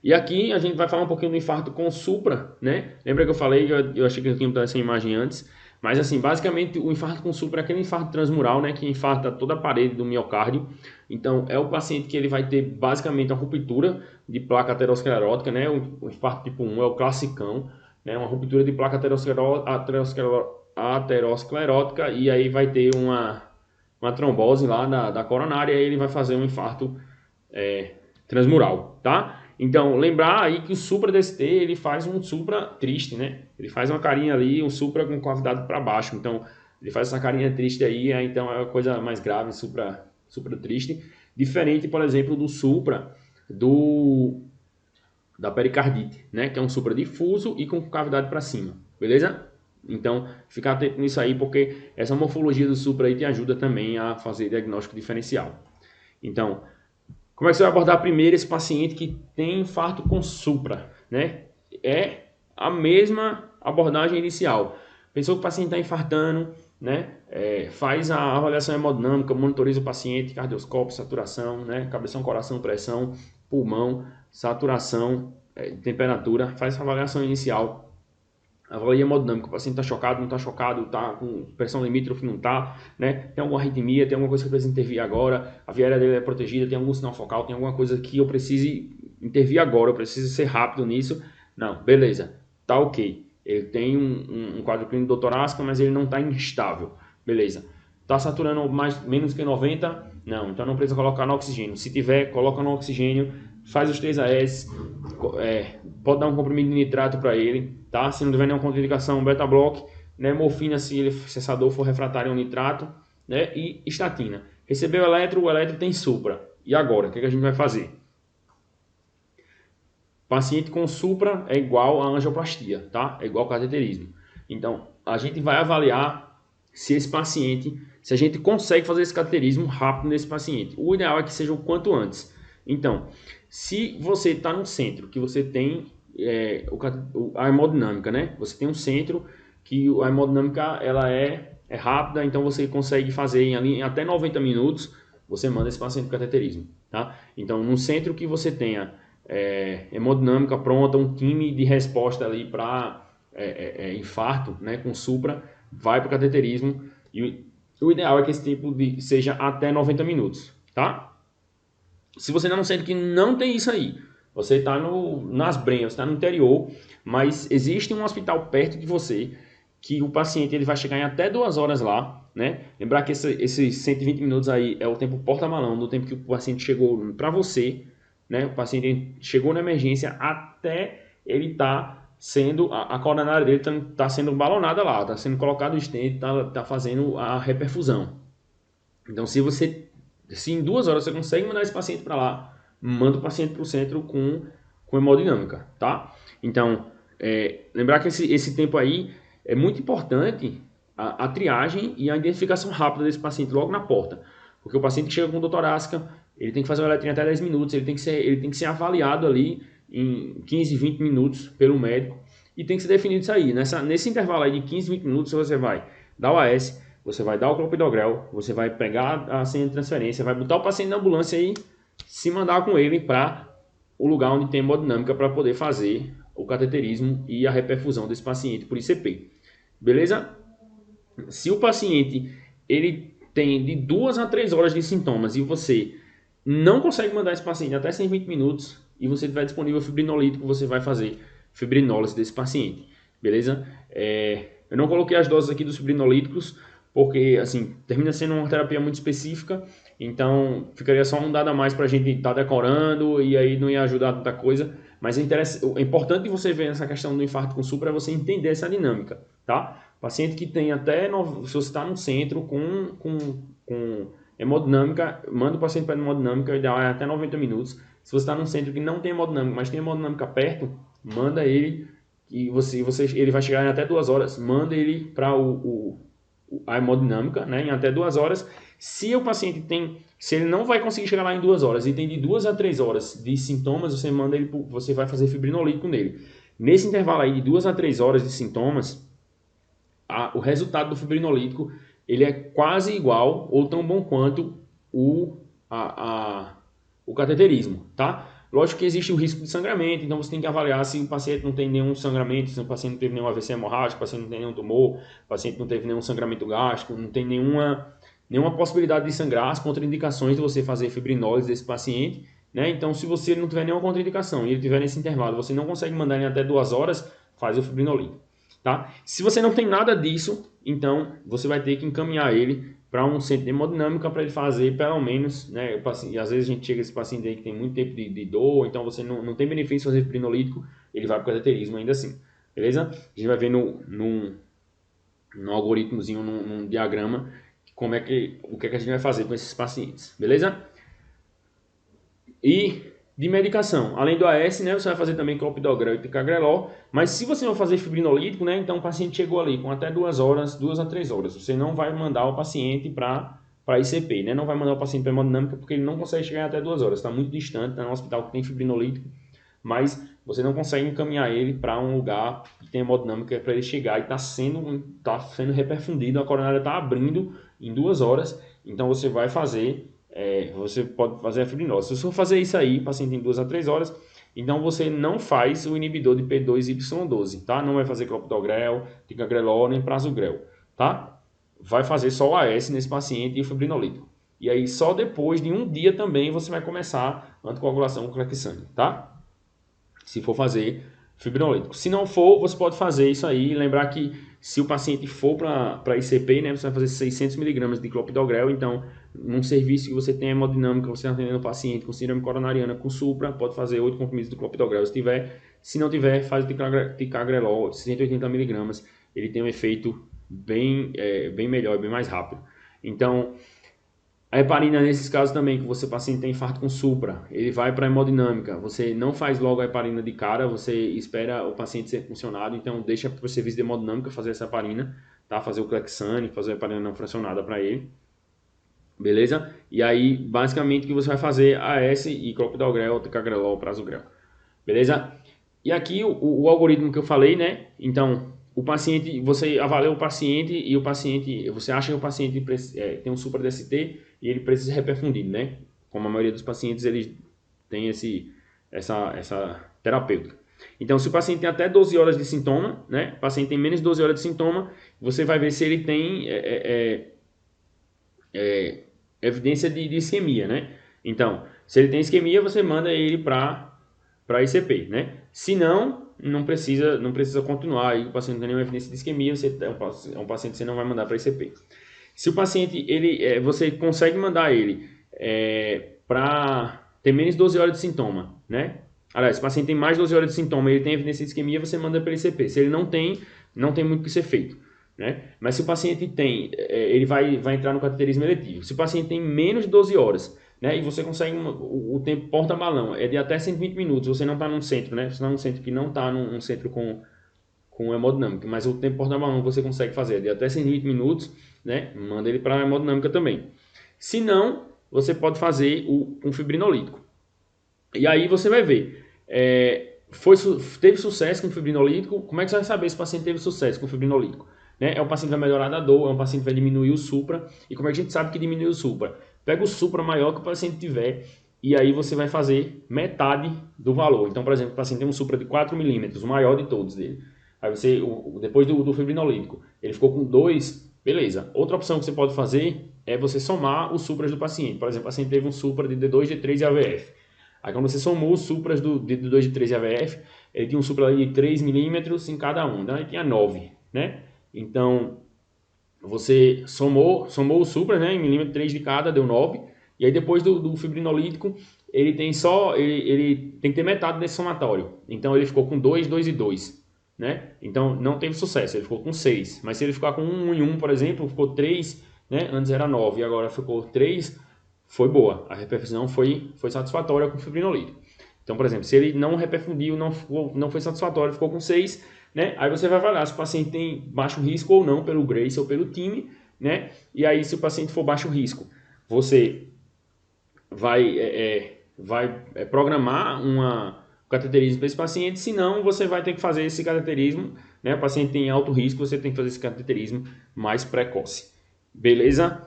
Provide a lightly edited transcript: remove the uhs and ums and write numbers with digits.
E aqui a gente vai falar um pouquinho do infarto com supra, né? Lembra que eu falei, eu achei que eu tinha botado essa imagem antes, mas assim, basicamente o infarto com supra é aquele infarto transmural, né, que infarta toda a parede do miocárdio. Então é o paciente que ele vai ter basicamente uma ruptura de placa aterosclerótica, né? O infarto tipo 1 é o classicão, né? Uma ruptura de placa aterosclerótica e aí vai ter uma trombose lá da coronária e aí ele vai fazer um infarto transmural, tá? Então, lembrar aí que o supra DST, ele faz um supra triste, né? Ele faz uma carinha ali, um supra com cavidade para baixo. Então, ele faz essa carinha triste aí, então é uma coisa mais grave, supra triste. Diferente, por exemplo, do supra da pericardite, né? Que é um supra difuso e com cavidade para cima, beleza? Então, ficar atento nisso aí, porque essa morfologia do supra aí te ajuda também a fazer diagnóstico diferencial. Então, como é que você vai abordar primeiro esse paciente que tem infarto com supra, né? É a mesma abordagem inicial. Pensou que o paciente está infartando, né? Faz a avaliação hemodinâmica, monitoriza o paciente, cardioscópio, saturação, né? Cabeção, coração, pressão, pulmão, saturação, temperatura. Faz essa avaliação inicial. Avalia hemodinâmica, o paciente está chocado, não está chocado, está com pressão limítrofe, não está, né? Tem alguma arritmia, tem alguma coisa que eu preciso intervir agora, a via aérea dele é protegida, tem algum sinal focal, tem alguma coisa que eu precise intervir agora, eu preciso ser rápido nisso. Não, beleza, tá ok. Ele tem um quadro clínico doutorásico, mas ele não está instável, beleza. Está saturando menos que 90? Não, então não precisa colocar no oxigênio. Se tiver, coloca no oxigênio, faz os 3 AS, pode dar um comprimido de nitrato para ele, tá? Se não tiver nenhuma contraindicação, beta-block, né? Morfina se ele cessador for refratário ao nitrato, né? E estatina. Recebeu o eletro tem supra. E agora, o que a gente vai fazer? Paciente com supra é igual a angioplastia, tá? É igual ao cateterismo. Então, a gente vai avaliar se esse paciente, se a gente consegue fazer esse cateterismo rápido nesse paciente. O ideal é que seja o quanto antes. Então, se você está no centro, que você tem a hemodinâmica, né? Você tem um centro que a hemodinâmica ela é rápida, então você consegue fazer em até 90 minutos, você manda esse paciente para cateterismo, tá? Então, num centro que você tenha hemodinâmica pronta, um time de resposta ali para infarto, né, com supra, vai para o cateterismo e o ideal é que esse tipo seja até 90 minutos, tá? Se você ainda não sente que não tem isso aí, você está nas Brenhas, está no interior, mas existe um hospital perto de você que o paciente ele vai chegar em até 2 horas lá, né? Lembrar que esses 120 minutos aí é o tempo porta-malão, do tempo que o paciente chegou para você, né? O paciente chegou na emergência até ele tá sendo, a coronária dele tá sendo balonada lá, tá sendo colocado o stent, tá fazendo a reperfusão. Então, se em 2 horas você consegue mandar esse paciente para lá, manda o paciente para o centro com hemodinâmica, tá? Então, lembrar que esse tempo aí é muito importante a triagem e a identificação rápida desse paciente logo na porta. Porque o paciente que chega com dor torácica, ele tem que fazer uma eletrinha até 10 minutos, ele tem que ser avaliado ali em 15, 20 minutos pelo médico e tem que ser definido isso aí. Nesse intervalo aí de 15, 20 minutos, você vai dar o AS, você vai dar o clopidogrel, você vai pegar a senha de transferência, vai botar o paciente na ambulância e se mandar com ele para o lugar onde tem hemodinâmica para poder fazer o cateterismo e a reperfusão desse paciente por ICP. Beleza? Se o paciente ele tem de 2 a 3 horas de sintomas e você não consegue mandar esse paciente até 120 minutos e você tiver disponível fibrinolítico, você vai fazer fibrinólise desse paciente. Beleza? Eu não coloquei as doses aqui dos fibrinolíticos porque, assim, termina sendo uma terapia muito específica, então ficaria só um dado a mais para a gente estar decorando e aí não ia ajudar tanta coisa, mas é importante você ver essa questão do infarto com supra, é você entender essa dinâmica, tá? Paciente que tem se você está no centro com hemodinâmica, manda o paciente para hemodinâmica, o ideal é até 90 minutos. Se você está num centro que não tem hemodinâmica, mas tem hemodinâmica perto, manda ele, e ele vai chegar em até 2 horas, manda ele para a hemodinâmica, né, em até 2 horas. Se ele não vai conseguir chegar lá em 2 horas e tem de 2 a 3 horas de sintomas, você vai fazer fibrinolítico nele. Nesse intervalo aí de 2 a 3 horas de sintomas, o resultado do fibrinolítico ele é quase igual ou tão bom quanto o cateterismo, tá? Lógico que existe o risco de sangramento, então você tem que avaliar se o paciente não tem nenhum sangramento, se o paciente não teve nenhum AVC hemorrágico, o paciente não tem nenhum tumor, o paciente não teve nenhum sangramento gástrico, não tem nenhuma possibilidade de sangrar, as contraindicações de você fazer fibrinólise desse paciente, né? Então, se você não tiver nenhuma contraindicação e ele tiver nesse intervalo, você não consegue mandar em até 2 horas, faz o fibrinolítico, tá? Se você não tem nada disso, então você vai ter que encaminhar ele para um centro de hemodinâmica para ele fazer pelo menos, né? E às vezes a gente chega esse paciente aí que tem muito tempo de dor, então você não tem benefício fazer fibrinolítico, ele vai para o cateterismo ainda assim, beleza? A gente vai ver no algoritmozinho, num diagrama, o que é que a gente vai fazer com esses pacientes, beleza? E de medicação, além do AS, né, você vai fazer também clopidogrel e ticagrelor, mas se você não fazer fibrinolítico, né, então o paciente chegou ali com até 2 horas, 2 a 3 horas, você não vai mandar o paciente para ICP, né, não vai mandar o paciente para hemodinâmica porque ele não consegue chegar até 2 horas, está muito distante, está no hospital que tem fibrinolítico, mas você não consegue encaminhar ele para um lugar que tem hemodinâmica para ele chegar e está sendo reperfundido, a coronária está abrindo em 2 horas, então você vai fazer... você pode fazer a fibrinose. Se você for fazer isso aí, paciente em 2 a 3 horas, então você não faz o inibidor de P2Y12, tá? Não vai fazer clopidogrel, ticagrelor, nem prasugrel, tá? Vai fazer só o AS nesse paciente e o fibrinolítico. E aí só depois de um dia também você vai começar a anticoagulação com clexane, tá? Se for fazer fibrinolítico. Se não for, você pode fazer isso aí. Lembrar que se o paciente for para ICP, né, você vai fazer 600 mg de clopidogrel. Então, num serviço que você tem hemodinâmica, você está atendendo o paciente com síndrome coronariana com supra, pode fazer 8 comprimidos de clopidogrel se tiver. Se não tiver, faz o ticagrelor, 180 mg. Ele tem um efeito bem melhor, bem mais rápido. Então, a heparina, nesses casos também, que você paciente tem infarto com supra, ele vai para a hemodinâmica, você não faz logo a heparina de cara, você espera o paciente ser funcionado, então deixa para o serviço de hemodinâmica fazer essa heparina, tá? Fazer o clexane, fazer a heparina não fracionada para ele, beleza? E aí, basicamente, o que você vai fazer AS e clopidogrel, ticagrelor, prasugrel, beleza? E aqui o algoritmo que eu falei, né? Então, o paciente, você avalia o paciente e o paciente, você acha que o paciente tem um supra DST e ele precisa ser reperfundido, né? Como a maioria dos pacientes, eles têm essa terapêutica. Então, se o paciente tem até 12 horas de sintoma, né? O paciente tem menos de 12 horas de sintoma, você vai ver se ele tem evidência de isquemia, né? Então, se ele tem isquemia, você manda ele para ICP, né? Se não precisa continuar, aí o paciente não tem nenhuma evidência de isquemia, é um paciente que você não vai mandar para ICP. Se o paciente, você consegue mandar ele para ter menos de 12 horas de sintoma, né? Aliás, se o paciente tem mais de 12 horas de sintoma e ele tem evidência de isquemia, você manda para ICP. Se ele não tem muito o que ser feito, né? Mas se o paciente tem, ele vai entrar no cateterismo eletivo. Se o paciente tem menos de 12 horas, né, e você consegue o tempo porta-balão é de até 120 minutos, você não está num centro, né? Você está num centro que não está num centro com hemodinâmica, mas o tempo porta-balão que você consegue fazer é de até 120 minutos, né? Manda ele para a hemodinâmica também. Se não, você pode fazer um fibrinolítico. E aí você vai ver, teve sucesso com o fibrinolítico. Como é que você vai saber se o paciente teve sucesso com o fibrinolítico? Né? É um paciente que vai melhorar da dor, é um paciente que vai diminuir o supra. E como é que a gente sabe que diminui o supra? Pega o supra maior que o paciente tiver e aí você vai fazer metade do valor. Então, por exemplo, o paciente tem um supra de 4 milímetros, o maior de todos dele. Aí você, depois do fibrinolítico, ele ficou com 2, beleza. Outra opção que você pode fazer é você somar os supras do paciente. Por exemplo, o paciente teve um supra de D2, D3 e AVF. Aí quando você somou os supras do D2, D3 e AVF, ele tinha um supra de 3 milímetros em cada um, então ele tinha 9, né? Então, você somou os supras, né, em milímetro 3 de cada, deu 9. E aí depois do fibrinolítico, ele tem que ter metade desse somatório. Então ele ficou com 2, 2 e 2, né? Então não teve sucesso, ele ficou com 6. Mas se ele ficar com 1 e 1, por exemplo, ficou 3, né? Antes era 9 e agora ficou 3, foi boa. A reperfusão foi satisfatória com o fibrinolítico. Então, por exemplo, se ele não reperfundiu, não foi satisfatório, ficou com 6, né? Aí você vai avaliar se o paciente tem baixo risco ou não pelo Grace ou pelo time, né? E aí, se o paciente for baixo risco, você vai programar um cateterismo para esse paciente, senão você vai ter que fazer esse cateterismo, né? O paciente tem alto risco, você tem que fazer esse cateterismo mais precoce. Beleza?